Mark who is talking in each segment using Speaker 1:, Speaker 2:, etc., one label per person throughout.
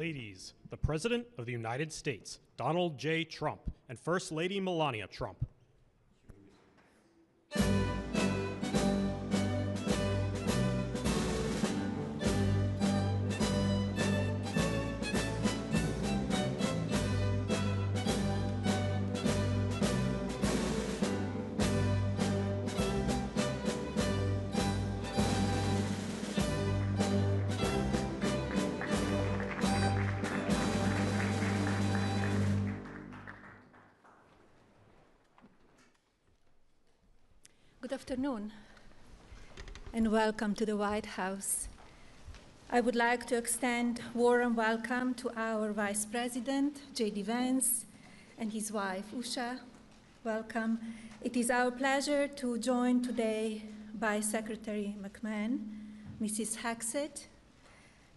Speaker 1: ladies, the President of the United States, Donald J. Trump, and First Lady Melania Trump.
Speaker 2: Good afternoon, and welcome to the White House. I would like to extend a warm welcome to our Vice President, J.D. Vance, and his wife, Usha. Welcome. It is our pleasure to join today by Secretary McMahon, Mrs. Haxett,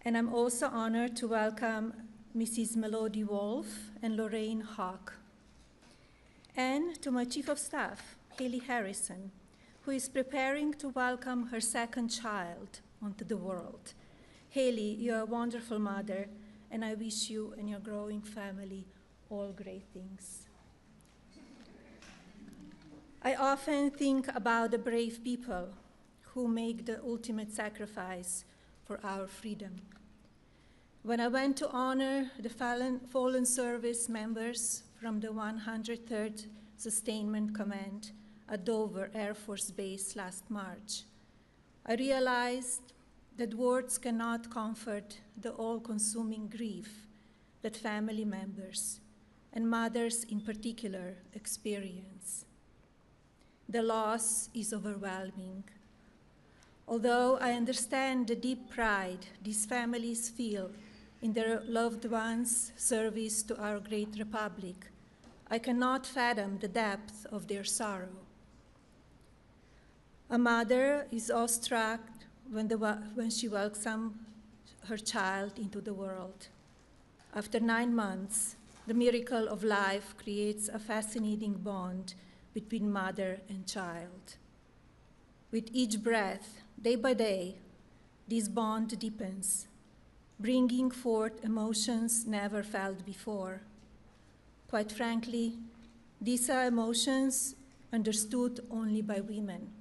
Speaker 2: and I'm also honored to welcome Mrs. Melody Wolf and Lorraine Hawk, and to my Chief of Staff, Haley Harrison, who is preparing to welcome her second child onto the world. Haley, you're a wonderful mother, and I wish you and your growing family all great things. I often think about the brave people who make the ultimate sacrifice for our freedom. When I went to honor the fallen service members from the 103rd Sustainment Command at Dover Air Force Base last March, I realized that words cannot comfort the all-consuming grief that family members, and mothers in particular, experience. The loss is overwhelming. Although I understand the deep pride these families feel in their loved ones' service to our great republic, I cannot fathom the depth of their sorrow. A mother is awestruck when she welcomes her child into the world. After 9 months, the miracle of life creates a fascinating bond between mother and child. With each breath, day by day, this bond deepens, bringing forth emotions never felt before. Quite frankly, these are emotions understood only by women.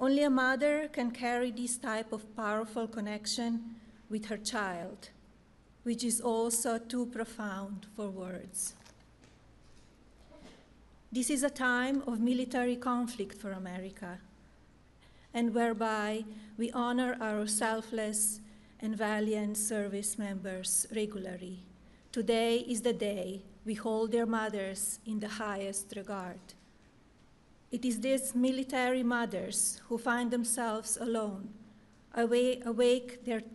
Speaker 2: Only a mother can carry this type of powerful connection with her child, which is also too profound for words. This is a time of military conflict for America, and whereby we honor our selfless and valiant service members regularly. Today is the day we hold their mothers in the highest regard. It is these military mothers who find themselves alone, awake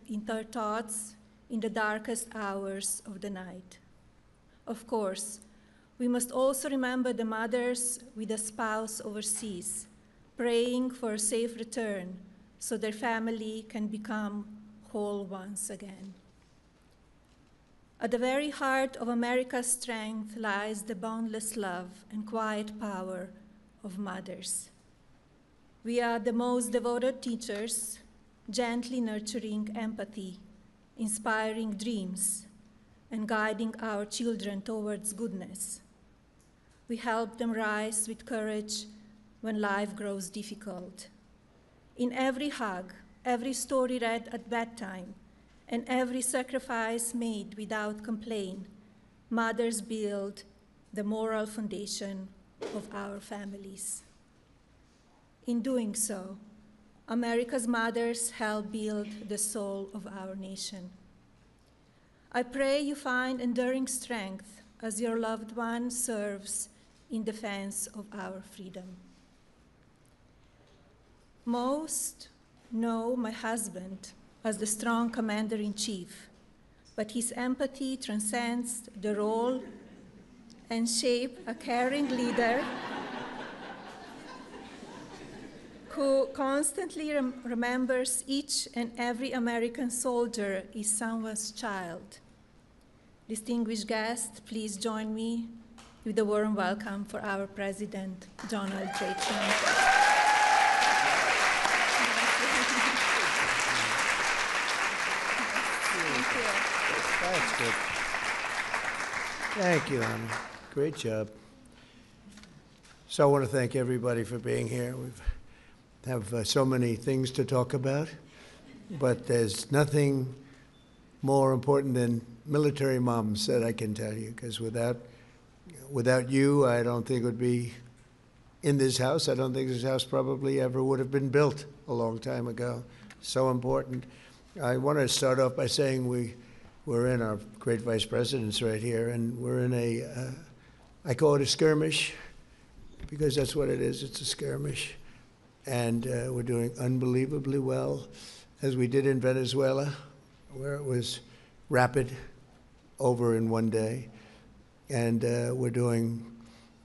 Speaker 2: in their thoughts in the darkest hours of the night. Of course, we must also remember the mothers with a spouse overseas, praying for a safe return so their family can become whole once again. At the very heart of America's strength lies the boundless love and quiet power of mothers. We are the most devoted teachers, gently nurturing empathy, inspiring dreams, and guiding our children towards goodness. We help them rise with courage when life grows difficult. In every hug, every story read at bedtime, and every sacrifice made without complaint, mothers build the moral foundation of our families. In doing so, America's mothers help build the soul of our nation. I pray you find enduring strength as your loved one serves in defense of our freedom. Most know my husband as the strong commander-in-chief, but his empathy transcends the role and shape a caring leader who constantly remembers each and every American soldier is someone's child. Distinguished guests, please join me with a warm welcome for our President, Donald J. Trump. Thank you.
Speaker 3: That's good. Thank you, Anna. Great job. So I want to thank everybody for being here. We have so many things to talk about, but there's nothing more important than military moms that I can tell you, because without you, I don't think it would be in this house. I don't think this house probably ever would have been built a long time ago. So important. I want to start off by saying we're in our great vice presidents right here, and we're in I call it a skirmish, because that's what it is. It's a skirmish. And we're doing unbelievably well, as we did in Venezuela, where it was rapid, over in one day. And we're doing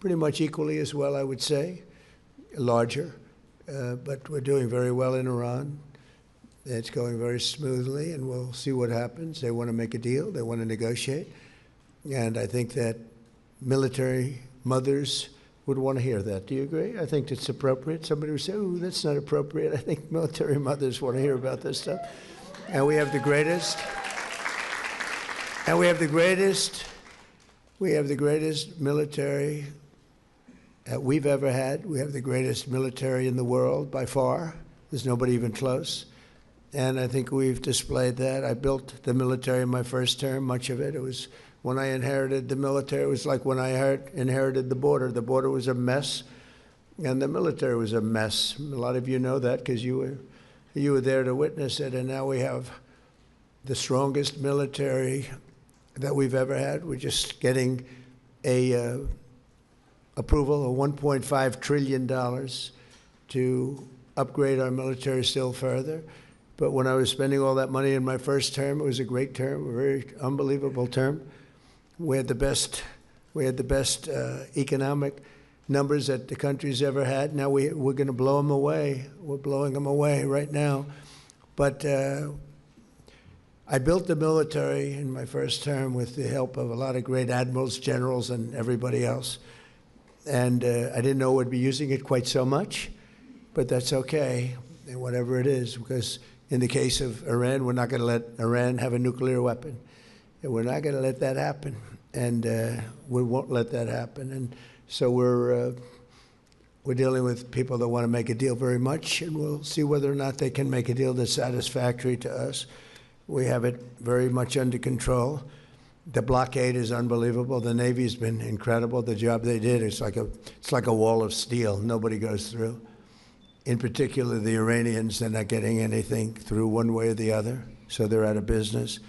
Speaker 3: pretty much equally as well, I would say, larger. But we're doing very well in Iran. It's going very smoothly, and we'll see what happens. They want to make a deal. They want to negotiate. And I think that military mothers would want to hear that. Do you agree? I think it's appropriate. Somebody would say, oh, that's not appropriate. I think military mothers want to hear about this stuff. And we have the greatest. And we have the greatest military that we've ever had. We have the greatest military in the world by far. There's nobody even close. And I think we've displayed that. I built the military in my first term, much of it. It was when I inherited the military. It was like when I inherited the border. The border was a mess, and the military was a mess. A lot of you know that because you were there to witness it. And now we have the strongest military that we've ever had. We're just getting a approval of $1.5 trillion to upgrade our military still further. But when I was spending all that money in my first term, it was a great term, a very unbelievable term. We had the best economic numbers that the country's ever had. Now we're going to blow them away. We're blowing them away right now. But I built the military in my first term with the help of a lot of great admirals, generals, and everybody else. And I didn't know we'd be using it quite so much, but that's okay, and whatever it is, because in the case of Iran, we're not going to let Iran have a nuclear weapon. And we're not going to let that happen, and we won't let that happen. And so we're dealing with people that want to make a deal very much, and we'll see whether or not they can make a deal that's satisfactory to us. We have it very much under control. The blockade is unbelievable. The Navy's been incredible. The job they did, it's like a wall of steel. Nobody goes through. In particular, the Iranians, they're not getting anything through one way or the other, so they're out of business.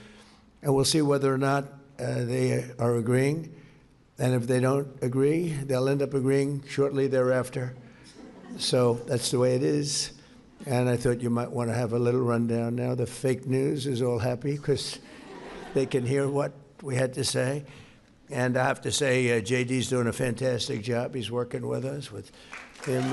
Speaker 3: And we'll see whether or not they are agreeing. And if they don't agree, they'll end up agreeing shortly thereafter. So that's the way it is. And I thought you might want to have a little rundown now. The fake news is all happy because they can hear what we had to say. And I have to say, JD's doing a fantastic job. He's working with us, with him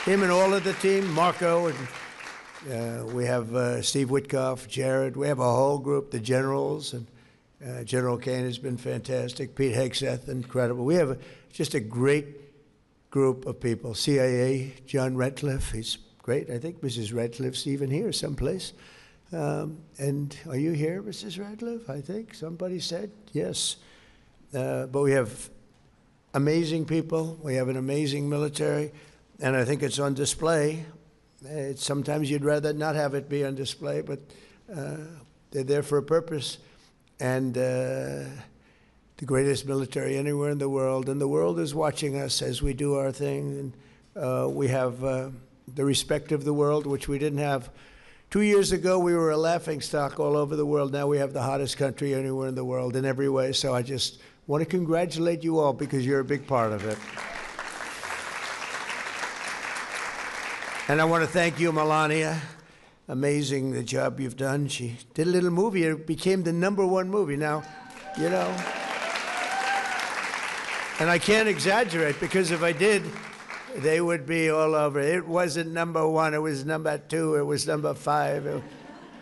Speaker 3: and all of the team, Marco, and we have Steve Witkoff, Jared. We have a whole group, the generals, and General Kane has been fantastic. Pete Hegseth, incredible. We have just a great group of people. CIA, John Ratcliffe, he's great. I think Mrs. Ratcliffe's even here someplace. And are you here, Mrs. Ratcliffe? I think somebody said yes. But we have amazing people. We have an amazing military. And I think it's on display. Sometimes you'd rather not have it be on display, but they're there for a purpose. And the greatest military anywhere in the world. And the world is watching us as we do our thing. And we have the respect of the world, which we didn't have. 2 years ago, we were a laughingstock all over the world. Now we have the hottest country anywhere in the world in every way. So I just want to congratulate you all because you're a big part of it. And I want to thank you, Melania. Amazing the job you've done. She did a little movie. It became the #1 movie. Now, you know. And I can't exaggerate because if I did, they would be all over. It wasn't #1. It was #2. It was #5.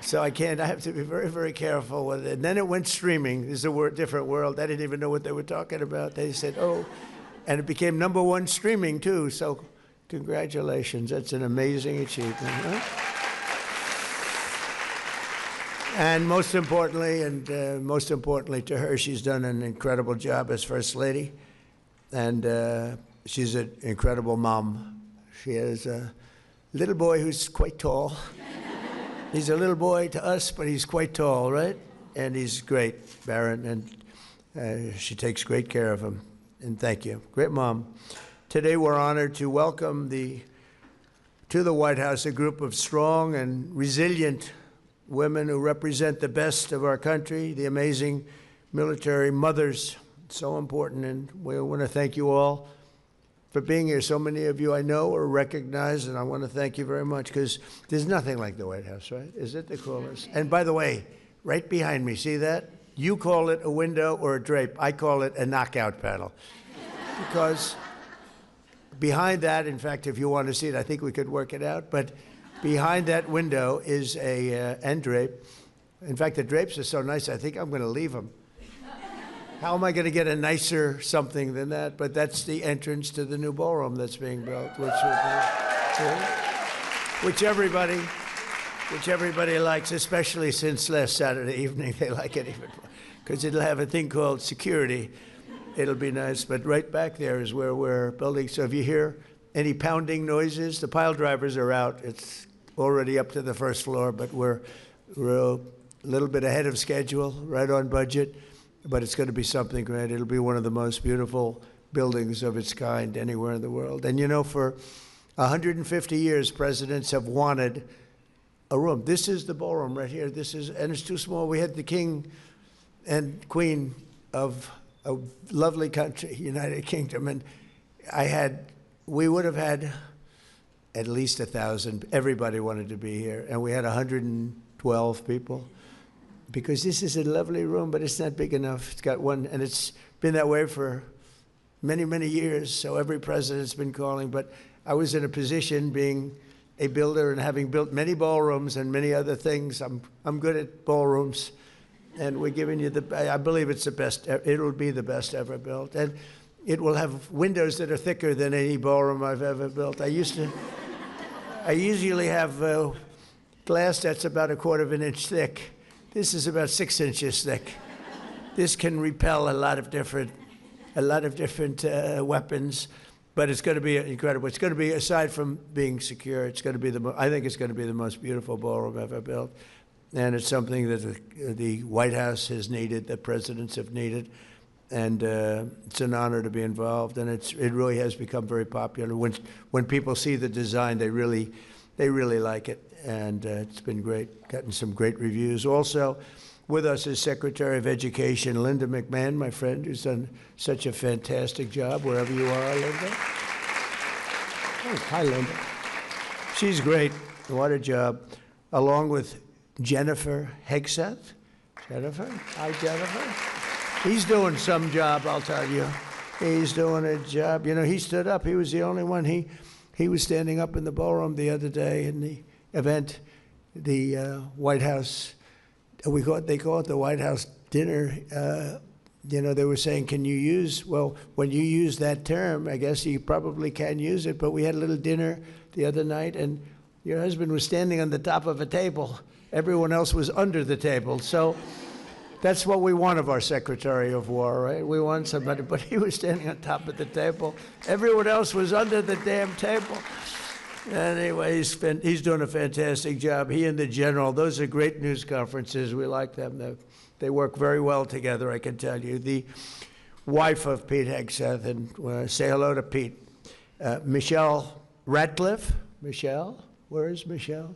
Speaker 3: So I have to be very, very careful with it. And then it went streaming. This is a different world. I didn't even know what they were talking about. They said, oh. And it became #1 streaming, too. So congratulations. That's an amazing achievement. Huh? And most importantly to her, she's done an incredible job as First Lady. And she's an incredible mom. She has a little boy who's quite tall. He's a little boy to us, but he's quite tall, right? And he's great, Barron, and she takes great care of him. And thank you. Great mom. Today we're honored to welcome to the White House a group of strong and resilient women who represent the best of our country, the amazing military mothers. So important, and we want to thank you all for being here. So many of you I know are recognized, and I want to thank you very much, because there's nothing like the White House, right? Is it the coolest? And by the way, right behind me, see that? You call it a window or a drape. I call it a knockout panel. Because behind that, in fact, if you want to see it, I think we could work it out, but behind that window is a end drape. In fact, the drapes are so nice, I think I'm going to leave them. How am I going to get a nicer something than that? But that's the entrance to the new ballroom that's being built, which everybody likes, especially since last Saturday evening. They like it even more, because it'll have a thing called security. It'll be nice. But right back there is where we're building. So if you hear any pounding noises, the pile drivers are out. It's already up to the first floor, but we're a little bit ahead of schedule, right on budget. But it's going to be something great. It'll be one of the most beautiful buildings of its kind anywhere in the world. And you know, for 150 years, presidents have wanted a room. This is the ballroom right here. And it's too small. We had the king and queen of a lovely country, United Kingdom, and we would have had at least 1,000. Everybody wanted to be here, and we had 112 people. Because this is a lovely room, but it's not big enough. It's got one, and it's been that way for many, many years, so every president's been calling. But I was in a position, being a builder and having built many ballrooms and many other things. I'm good at ballrooms, and we're giving you I believe it's the best. It'll be the best ever built, and it will have windows that are thicker than any ballroom I've ever built. I usually have glass that's about 1/4 of an inch thick. This is about 6 inches thick. This can repel a lot of different weapons, but it's going to be incredible. It's going to be, aside from being secure, it's going to be I think it's going to be the most beautiful ballroom ever built, and it's something that the White House has needed, that presidents have needed, and it's an honor to be involved. And it really has become very popular. When people see the design, they really like it. And it's been great, gotten some great reviews. Also with us is Secretary of Education Linda McMahon, my friend, who's done such a fantastic job wherever you are, Linda. Oh, hi, Linda. She's great. What a job. Along with Jennifer Hegseth. Jennifer? Hi, Jennifer. He's doing some job, I'll tell you. He's doing a job. You know, he stood up. He was the only one. He was standing up in the ballroom the other day in the event, the White House, they call it the White House dinner. You know, they were saying, when you use that term, I guess you probably can use it, but we had a little dinner the other night, and your husband was standing on the top of a table. Everyone else was under the table. So that's what we want of our Secretary of War, right? We want somebody, but he was standing on top of the table. Everyone else was under the damn table. Anyway, he's doing a fantastic job. He and the general, those are great news conferences. We like them. They work very well together, I can tell you. The wife of Pete Hegseth, and say hello to Pete. Michelle Ratcliffe. Michelle? Where is Michelle?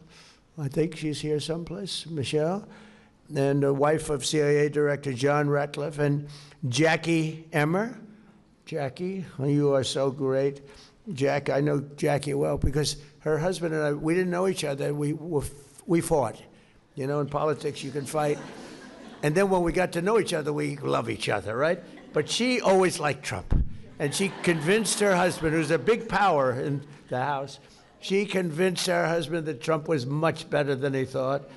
Speaker 3: I think she's here someplace. Michelle. And the wife of CIA Director John Ratcliffe. And Jackie Emmer. Jackie, you are so great. Jack, I know Jackie well because her husband and I, we didn't know each other. We fought. You know, in politics you can fight. And then when we got to know each other, we love each other, right? But she always liked Trump. And she convinced her husband, who's a big power in the House, she convinced her husband that Trump was much better than he thought.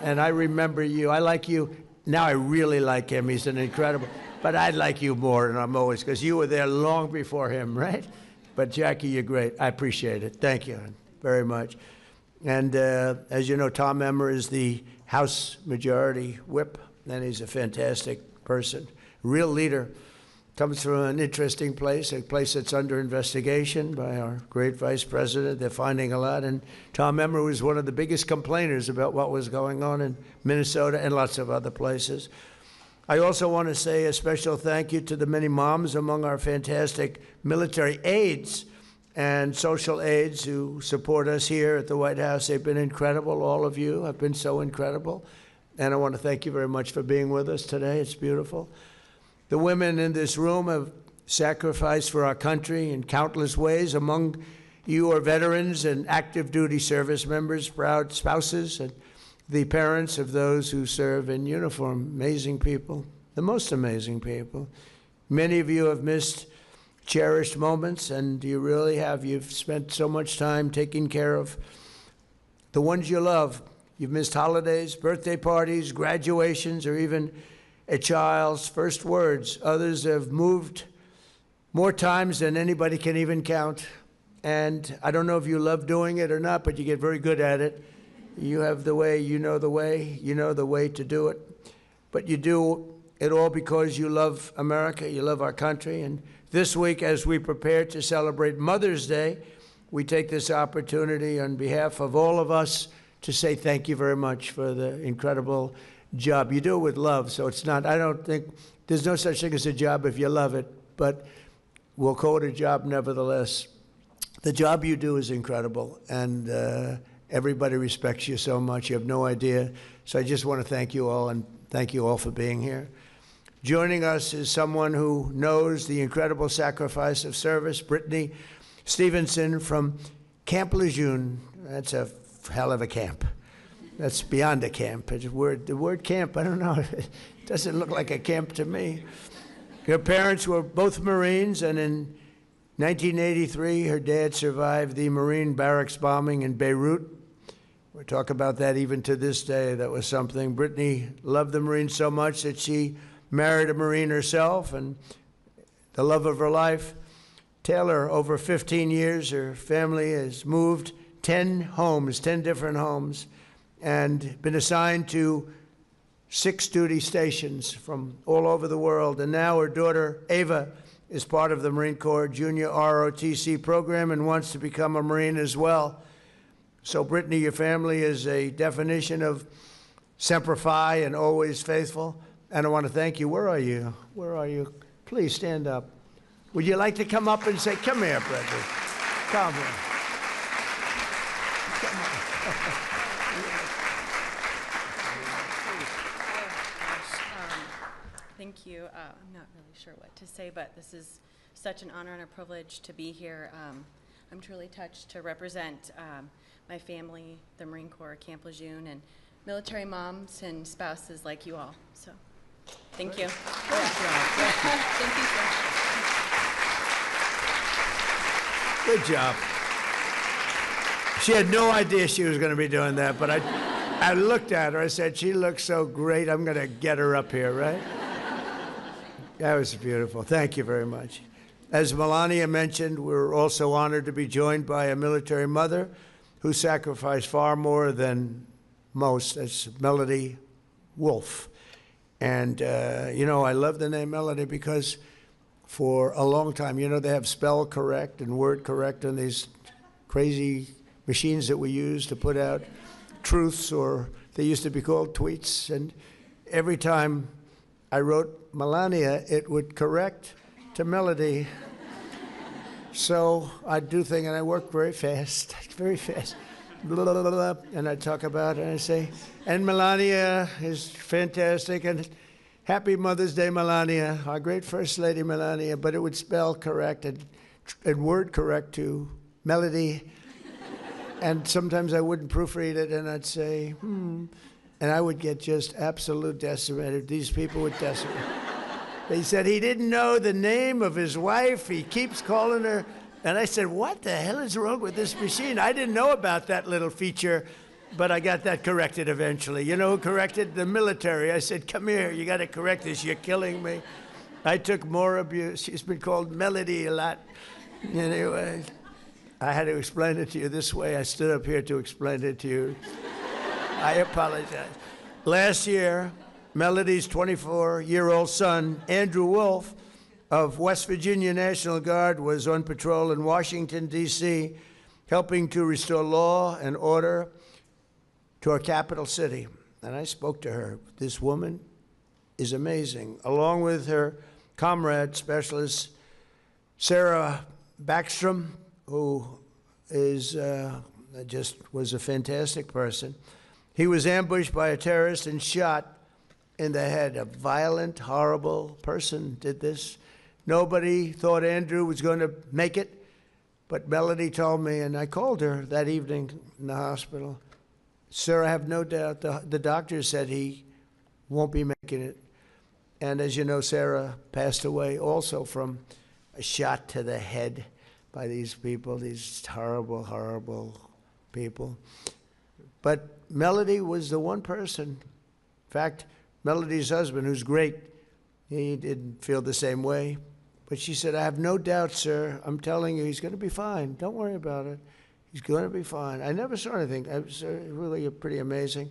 Speaker 3: And I remember you. I like you. Now I really like him. He's an incredible. But I like you more, and I'm always, because you were there long before him, right? But Jackie, you're great. I appreciate it. Thank you very much. And as you know, Tom Emmer is the House Majority Whip, and he's a fantastic person, real leader. Comes from an interesting place, a place that's under investigation by our great Vice President. They're finding a lot. And Tom Emmer was one of the biggest complainers about what was going on in Minnesota and lots of other places. I also want to say a special thank you to the many moms among our fantastic military aides and social aides who support us here at the White House. They've been incredible. All of you have been so incredible. And I want to thank you very much for being with us today. It's beautiful. The women in this room have sacrificed for our country in countless ways. Among you are veterans and active duty service members, proud spouses, and the parents of those who serve in uniform. Amazing people, the most amazing people. Many of you have missed cherished moments, and you really have. You've spent so much time taking care of the ones you love. You've missed holidays, birthday parties, graduations, or even a child's first words. Others have moved more times than anybody can even count. And I don't know if you love doing it or not, but you get very good at it. You have the way, you know the way to do it. But you do it all because you love America, you love our country. And this week, as we prepare to celebrate Mother's Day, we take this opportunity on behalf of all of us to say thank you very much for the incredible job. You do it with love, so it's not, I don't think, there's no such thing as a job if you love it, but we'll call it a job nevertheless. The job you do is incredible, and everybody respects you so much. You have no idea. So I just want to thank you all, and thank you all for being here. Joining us is someone who knows the incredible sacrifice of service, Brittany Stevenson from Camp Lejeune. That's a hell of a camp. That's beyond a camp. It's the word camp, I don't know. It doesn't look like a camp to me. Her parents were both Marines, and in 1983, her dad survived the Marine barracks bombing in Beirut. We talk about that even to this day. That was something. Brittany loved the Marines so much that she married a Marine herself, and the love of her life. Taylor, over 15 years, her family has moved 10 homes, 10 different homes, and been assigned to 6 duty stations from all over the world. And now her daughter, Ava, is part of the Marine Corps Junior ROTC program and wants to become a Marine as well. So, Brittany, your family is a definition of Semper Fi and always faithful. And I want to thank you. Where are you? Where are you? Please stand up. Would you like to come up and say, come here, Brittany. Come here. Come on.
Speaker 4: Thank you. I'm not really sure what to say, but this is such an honor and a privilege to be here. I'm truly touched to represent my family, the Marine Corps, Camp Lejeune, and military moms and spouses like you all. So, thank you.
Speaker 3: Great job.
Speaker 4: Thank you, sir.
Speaker 3: Good job. She had no idea she was going to be doing that, but I looked at her. I said, she looks so great. I'm going to get her up here, right? That was beautiful. Thank you very much. As Melania mentioned, we're also honored to be joined by a military mother who sacrificed far more than most. That's Melody Wolf. And, you know, I love the name Melody because for a long time, you know, they have spell correct and word correct on these crazy machines that we use to put out truths, or they used to be called tweets. And every time I wrote Melania, it would correct to Melody. So I do things, and I work very fast, very fast. Blah, blah, blah, blah, and I talk about it, and I say, and Melania is fantastic, and happy Mother's Day, Melania, our great First Lady, Melania, but it would spell correct and word correct to Melody. And sometimes I wouldn't proofread it, and I'd say, and I would get just absolute decimated. These people would decimate. They said he didn't know the name of his wife. He keeps calling her. And I said, what the hell is wrong with this machine? I didn't know about that little feature, but I got that corrected eventually. You know who corrected? The military. I said, come here, you got to correct this. You're killing me. I took more abuse. She's been called Melody a lot. Anyway, I had to explain it to you this way. I stood up here to explain it to you. I apologize. Last year, Melody's 24-year-old son, Andrew Wolf, of West Virginia National Guard, was on patrol in Washington, D.C., helping to restore law and order to our capital city. And I spoke to her. This woman is amazing, along with her comrade specialist, Sarah Backstrom, who is just was a fantastic person. He was ambushed by a terrorist and shot in the head. A violent, horrible person did this. Nobody thought Andrew was going to make it, but Melody told me, and I called her that evening in the hospital. Sir, I have no doubt the doctor said he won't be making it. And as you know, Sarah passed away also from a shot to the head by these people, these horrible, horrible people. But Melody was the one person. In fact, Melody's husband, who's great, he didn't feel the same way. But she said, I have no doubt, sir. I'm telling you, he's going to be fine. Don't worry about it. He's going to be fine. I never saw anything. It was really pretty amazing.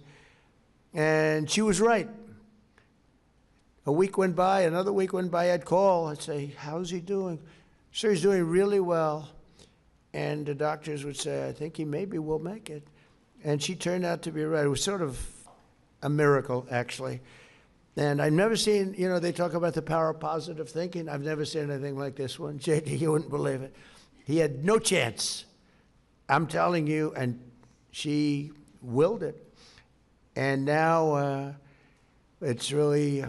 Speaker 3: And she was right. A week went by, another week went by, I'd call. I'd say, how's he doing? Sir, he's doing really well. And the doctors would say, I think he maybe will make it. And she turned out to be right. It was sort of a miracle, actually. And I've never seen, you know, they talk about the power of positive thinking. I've never seen anything like this one. JD, you wouldn't believe it. He had no chance. I'm telling you, and she willed it. And now it's really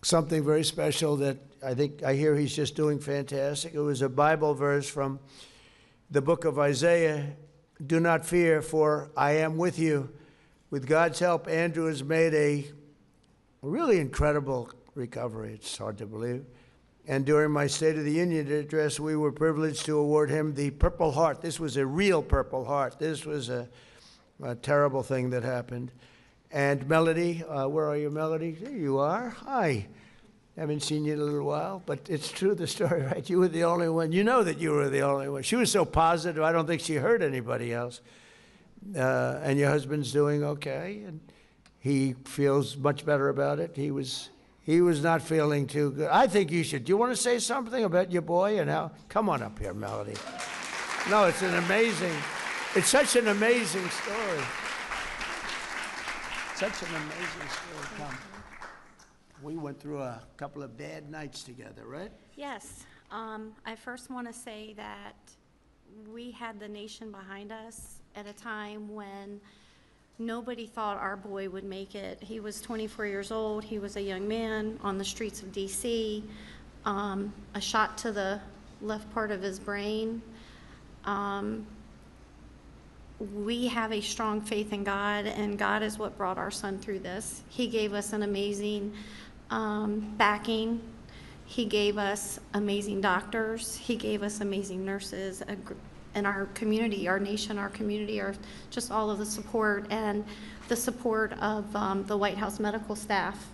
Speaker 3: something very special that I hear he's just doing fantastic. It was a Bible verse from the book of Isaiah. Do not fear, for I am with you. With God's help, Andrew has made a really incredible recovery. It's hard to believe. And during my State of the Union address, we were privileged to award him the Purple Heart. This was a real Purple Heart. This was a terrible thing that happened. And Melody, where are you, Melody? There you are. Hi. Haven't seen you in a little while, but it's true, the story, right? You were the only one. You know that you were the only one. She was so positive, I don't think she hurt anybody else. And your husband's doing okay, and he feels much better about it. He was not feeling too good. I think you should. Do you want to say something about your boy and how? Come on up here, Melody. No, it's such an amazing story. Such an amazing story. Come. We went through a couple of bad nights together, right?
Speaker 5: Yes. I first want to say that we had the nation behind us at a time when nobody thought our boy would make it. He was 24 years old. He was a young man on the streets of D.C. A shot to the left part of his brain. We have a strong faith in God, and God is what brought our son through this. He gave us an amazing backing. He gave us amazing doctors. He gave us amazing nurses. And our community, our nation, our community, are just all of the support and the support of the White House medical staff.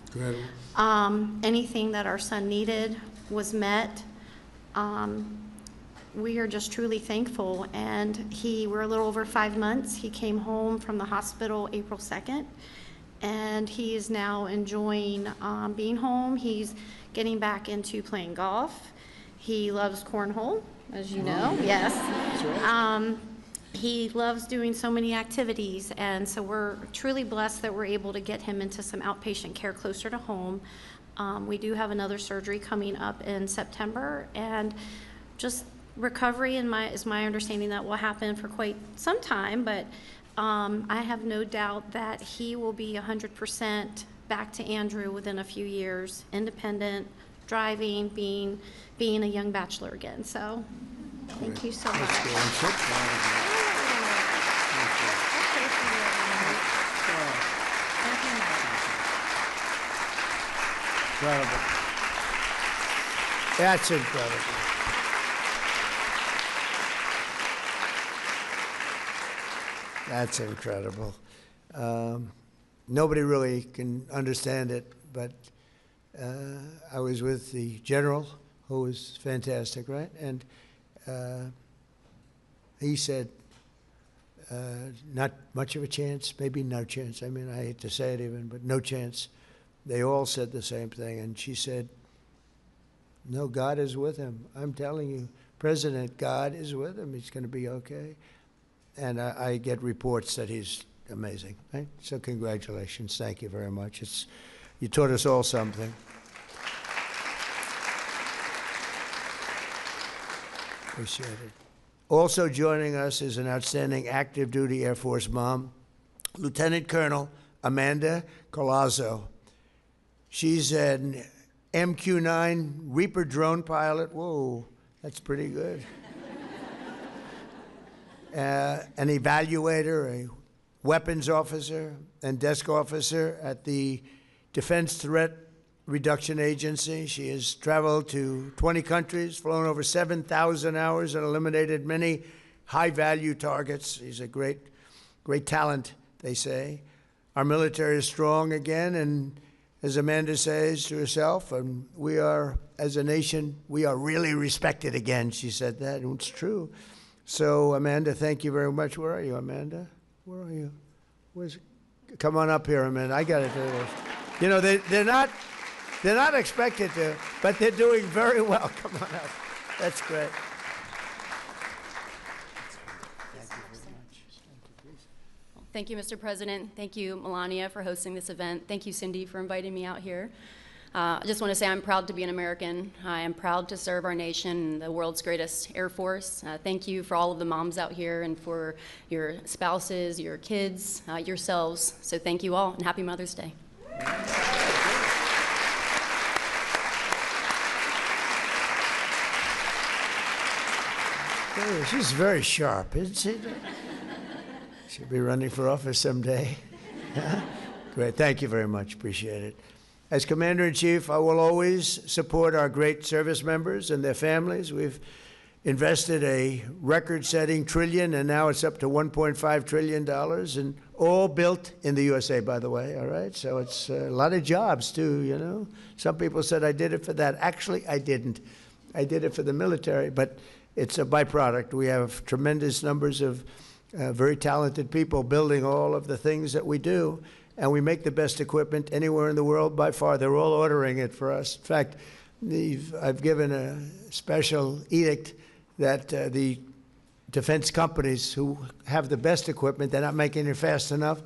Speaker 5: Anything that our son needed was met. We are just truly thankful. And we're a little over 5 months. He came home from the hospital April 2nd. And he is now enjoying being home. He's getting back into playing golf. He loves cornhole, as you know, yes.
Speaker 3: That's right.
Speaker 5: He loves doing so many activities, and so we're truly blessed that we're able to get him into some outpatient care closer to home. We do have another surgery coming up in September, and just recovery is my understanding that will happen for quite some time, but I have no doubt that he will be 100% back to Andrew within a few years, independent, driving, being a young bachelor again. So thank you so much.
Speaker 3: I'm so proud of you. Incredible. That's incredible. That's incredible. Nobody really can understand it, but I was with the general, who was fantastic, right? And he said, not much of a chance, maybe no chance. I mean, I hate to say it even, but no chance. They all said the same thing. And she said, no, God is with him. I'm telling you, President, God is with him. He's going to be okay. And I get reports that he's amazing. Right? So congratulations. Thank you very much. You taught us all something. Appreciate it. Also joining us is an outstanding active duty Air Force mom, Lieutenant Colonel Amanda Colazzo. She's an MQ-9 Reaper drone pilot. Whoa, that's pretty good. An evaluator, a weapons officer, and desk officer at the Defense Threat Reduction Agency. She has traveled to 20 countries, flown over 7,000 hours, and eliminated many high-value targets. She's a great talent, they say. Our military is strong again, and as Amanda says to herself, and we are, as a nation, we are really respected again. She said that, and it's true. So, Amanda, thank you very much. Where are you, Amanda? Where are you? Come on up here, Amanda. I got to do this. You know, they're not expected to, but they're doing very well. Come on up. That's great.
Speaker 6: Thank you, Mr. President. Thank you, Melania, for hosting this event. Thank you, Cindy, for inviting me out here. I just want to say I'm proud to be an American. I am proud to serve our nation, the world's greatest Air Force. Thank you for all of the moms out here and for your spouses, your kids, yourselves. So thank you all, and happy Mother's Day.
Speaker 3: She's very sharp, isn't she? She'll be running for office someday. Great. Thank you very much. Appreciate it. As Commander-in-Chief, I will always support our great service members and their families. We've invested a record-setting trillion, and now it's up to $1.5 trillion, and all built in the USA, by the way, all right? So it's a lot of jobs, too, you know? Some people said I did it for that. Actually, I didn't. I did it for the military, but it's a byproduct. We have tremendous numbers of very talented people building all of the things that we do, and we make the best equipment anywhere in the world by far. They're all ordering it for us. In fact, I've given a special edict that the defense companies who have the best equipment, they're not making it fast enough,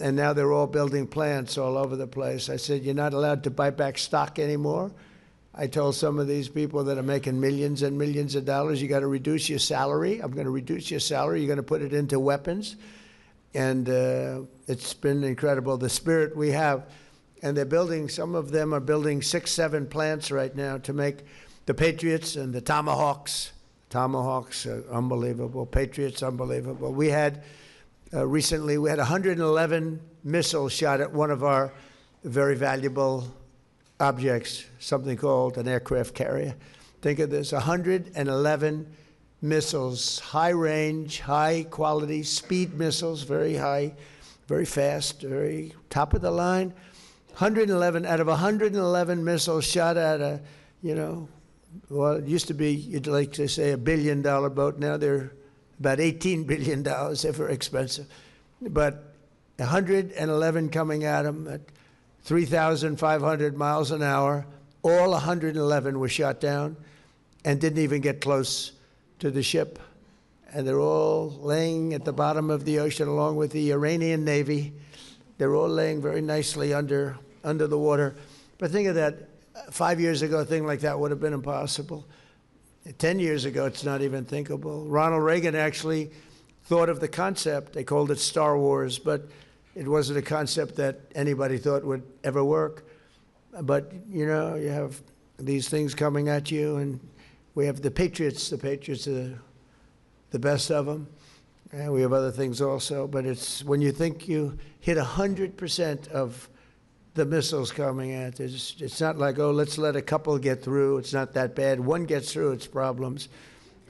Speaker 3: and now they're all building plants all over the place. I said, you're not allowed to buy back stock anymore. I told some of these people that are making millions and millions of dollars, you got to reduce your salary. I'm going to reduce your salary. You're going to put it into weapons. And it's been incredible, the spirit we have. And they're building, some of them are building 6, 7 plants right now to make the Patriots and the Tomahawks. Tomahawks are unbelievable. Patriots, unbelievable. We had, recently, we had 111 missiles shot at one of our very valuable objects, something called an aircraft carrier. Think of this, 111 missiles, high range, high quality, speed missiles, very high, very fast, very top of the line. 111, out of 111 missiles shot at a, you know, well, it used to be, you'd like to say, $1 billion boat. Now they're about $18 billion. They're very expensive. But 111 coming at them at 3,500 miles an hour. All 111 were shot down and didn't even get close to the ship. And they're all laying at the bottom of the ocean along with the Iranian Navy. They're all laying very nicely under the water. But think of that, 5 years ago, a thing like that would have been impossible. 10 years ago, it's not even thinkable. Ronald Reagan actually thought of the concept. They called it Star Wars, but it wasn't a concept that anybody thought would ever work. But, you know, you have these things coming at you, and we have the Patriots. The Patriots are the best of them. And we have other things also. But it's when you think you hit 100% of the missiles coming at, it's not like, oh, let's let a couple get through. It's not that bad. One gets through, it's problems.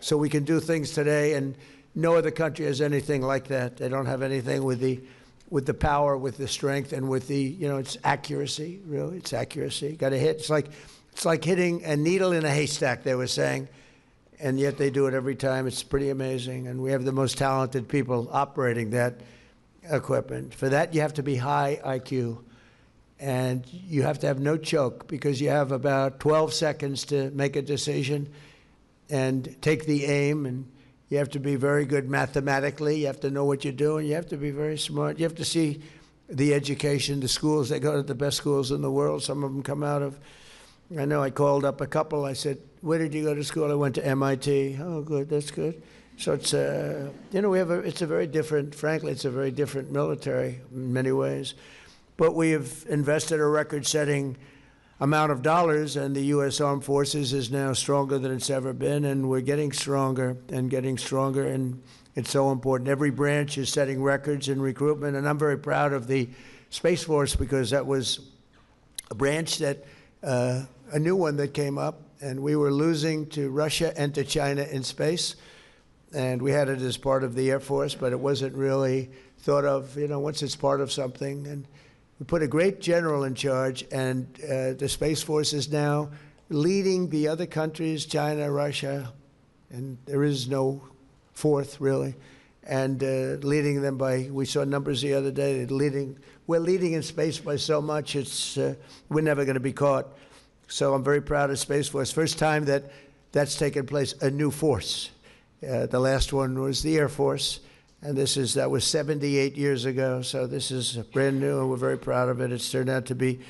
Speaker 3: So we can do things today, and no other country has anything like that. They don't have anything with the power, with the strength, and with the, you know, it's accuracy, really. It's accuracy. Got to hit. It's like hitting a needle in a haystack, they were saying. and yet they do it every time. It's pretty amazing, and we have the most talented people operating that equipment. For that, you have to be high IQ, and you have to have no choke, because you have about 12 seconds to make a decision and take the aim, and you have to be very good mathematically. You have to know what you're doing. You have to be very smart. You have to see the education, the schools. They go to the best schools in the world. Some of them come out of, I know I called up a couple. I said, where did you go to school? I went to MIT. Oh, good, that's good. So it's, you know, it's a very different, frankly, it's a very different military in many ways. But we have invested a record-setting amount of dollars, and the U.S. Armed Forces is now stronger than it's ever been, and we're getting stronger, and it's so important. Every branch is setting records in recruitment, and I'm very proud of the Space Force, because that was a branch that, a new one that came up, and we were losing to Russia and to China in space, and we had it as part of the Air Force, but it wasn't really thought of, you know, once it's part of something. And we put a great general in charge, and the Space Force is now leading the other countries, China, Russia, and there is no fourth, really, and leading them by, we saw numbers the other day, we're leading in space by so much, we're never going to be caught. So I'm very proud of Space Force. First time that's taken place, a new force. The last one was the Air Force, and that was 78 years ago, so this is brand new, and we're very proud of it. It's turned out to be,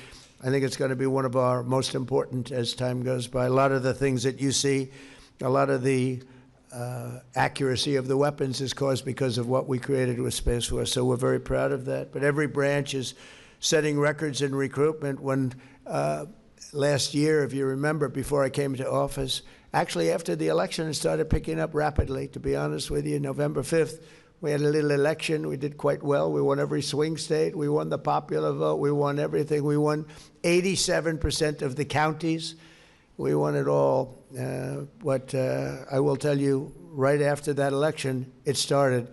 Speaker 3: I think it's going to be one of our most important as time goes by. A lot of the things that you see, a lot of the accuracy of the weapons is caused because of what we created with Space Force, so we're very proud of that. But every branch is setting records in recruitment. When last year, if you remember, before I came to office, actually after the election, it started picking up rapidly, to be honest with you. November 5th, we had a little election. We did quite well. We won every swing state. We won the popular vote. We won everything. We won 87% of the counties. We won it all. But I will tell you, right after that election, it started.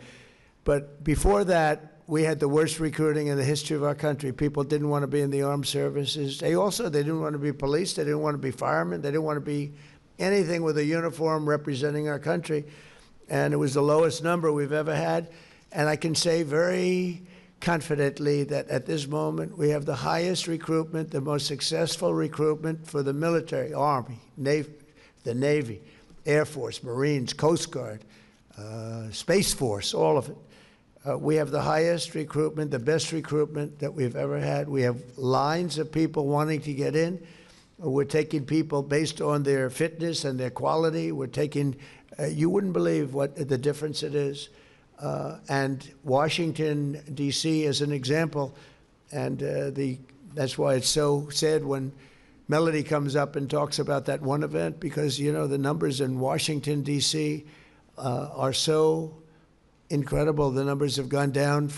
Speaker 3: But before that, we had the worst recruiting in the history of our country. People didn't want to be in the armed services. They didn't want to be police. They didn't want to be firemen. They didn't want to be anything with a uniform representing our country. And it was the lowest number we've ever had. And I can say very confidently that at this moment, we have the highest recruitment, the most successful recruitment for the military, Army, Navy, the Navy, Air Force, Marines, Coast Guard, Space Force, all of it. We have the highest recruitment, the best recruitment that we've ever had. We have lines of people wanting to get in. We're taking people based on their fitness and their quality. We're taking, you wouldn't believe what the difference it is. And Washington, D.C. is an example. And that's why it's so sad when Melody comes up and talks about that one event, because, you know, the numbers in Washington, D.C. Are so incredible. The numbers have gone down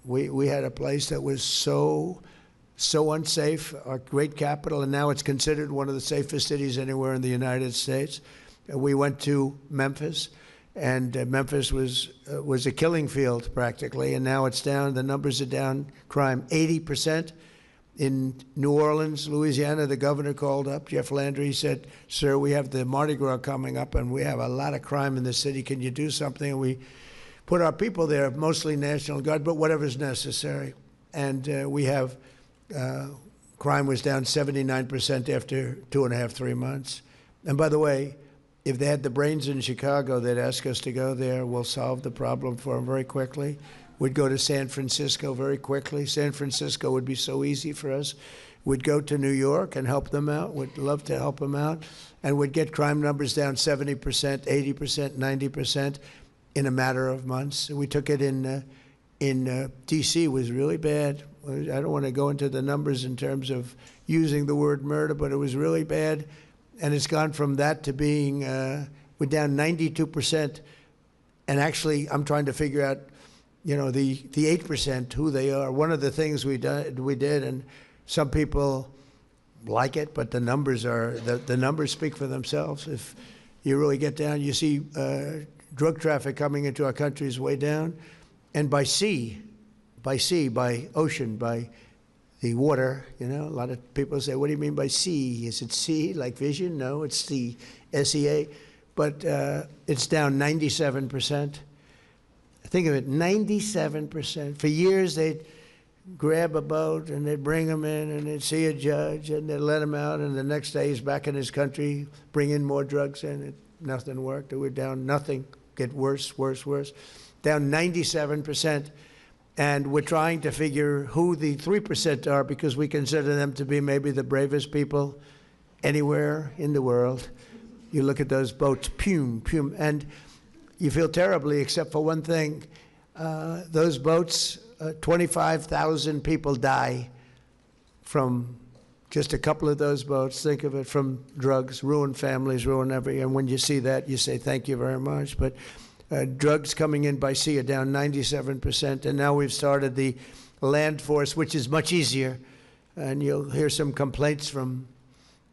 Speaker 3: we had a place that was so unsafe, our great capital, and now it's considered one of the safest cities anywhere in the United States. We went to Memphis, and Memphis was a killing field practically, and now it's down. The numbers are down. Crime 80%. In New Orleans, Louisiana, the governor called up, Jeff Landry. He said, sir, we have the Mardi Gras coming up, and we have a lot of crime in the city. Can you do something? And we put our people there, mostly National Guard, but whatever's necessary. And we have, crime was down 79% after 2.5, 3 months. And by the way, if they had the brains in Chicago, they'd ask us to go there. We'll solve the problem for them very quickly. We'd go to San Francisco very quickly. San Francisco would be so easy for us. We'd go to New York and help them out. We'd love to help them out. And we'd get crime numbers down 70%, 80%, 90% in a matter of months. We took it in D.C. It was really bad. I don't want to go into the numbers in terms of using the word murder, but it was really bad. And it's gone from that to being, we're down 92%. And actually, I'm trying to figure out, you know, the 8%, who they are. One of the things we did, and some people like it, but the numbers speak for themselves. If you really get down, you see drug traffic coming into our country is way down. And by ocean, by the water. You know, a lot of people say, what do you mean by sea? Is it sea like vision? No, it's the SEA. But it's down 97%. Think of it, 97%. For years, they'd grab a boat and they'd bring him in and they'd see a judge and they'd let him out, and the next day he's back in his country, bring in more drugs in. Nothing worked. We're down nothing. Get worse, worse, worse. Down 97%. And we're trying to figure who the 3% are, because we consider them to be maybe the bravest people anywhere in the world. You look at those boats, pume, pume, and you feel terribly, except for one thing. Those boats, 25,000 people die from just a couple of those boats. Think of it, from drugs, ruin families, ruin everything. And when you see that, you say, thank you very much. But drugs coming in by sea are down 97%. And now we've started the land force, which is much easier. And you'll hear some complaints from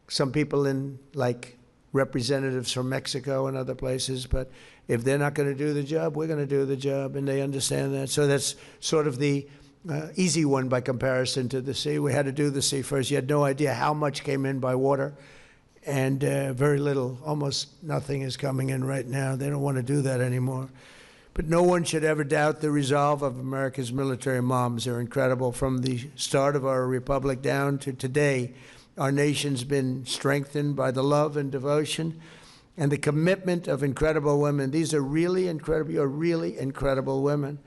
Speaker 3: some people in, like, representatives from Mexico and other places, but if they're not going to do the job, we're going to do the job, and they understand that. So that's sort of the easy one by comparison to the sea. We had to do the sea first. You had no idea how much came in by water, and very little, almost nothing is coming in right now. They don't want to do that anymore. But no one should ever doubt the resolve of America's military moms. They're incredible. From the start of our republic down to today, our nation's been strengthened by the love and devotion and the commitment of incredible women. These are really incredible women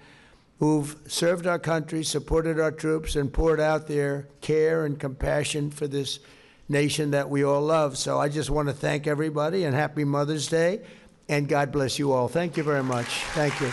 Speaker 3: who've served our country, supported our troops, and poured out their care and compassion for this nation that we all love. So I just want to thank everybody, and happy Mother's Day, and God bless you all. Thank you very much. Thank you.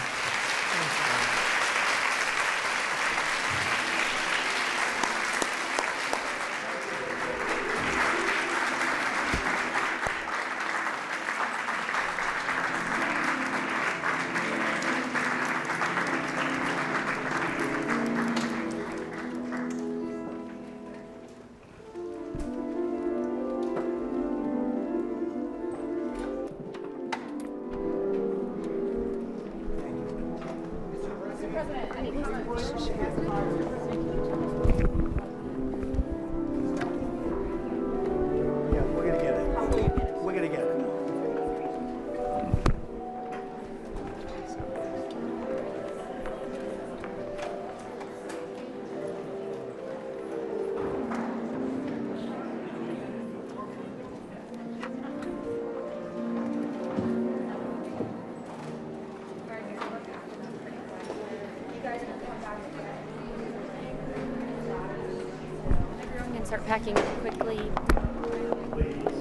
Speaker 5: Start packing up quickly.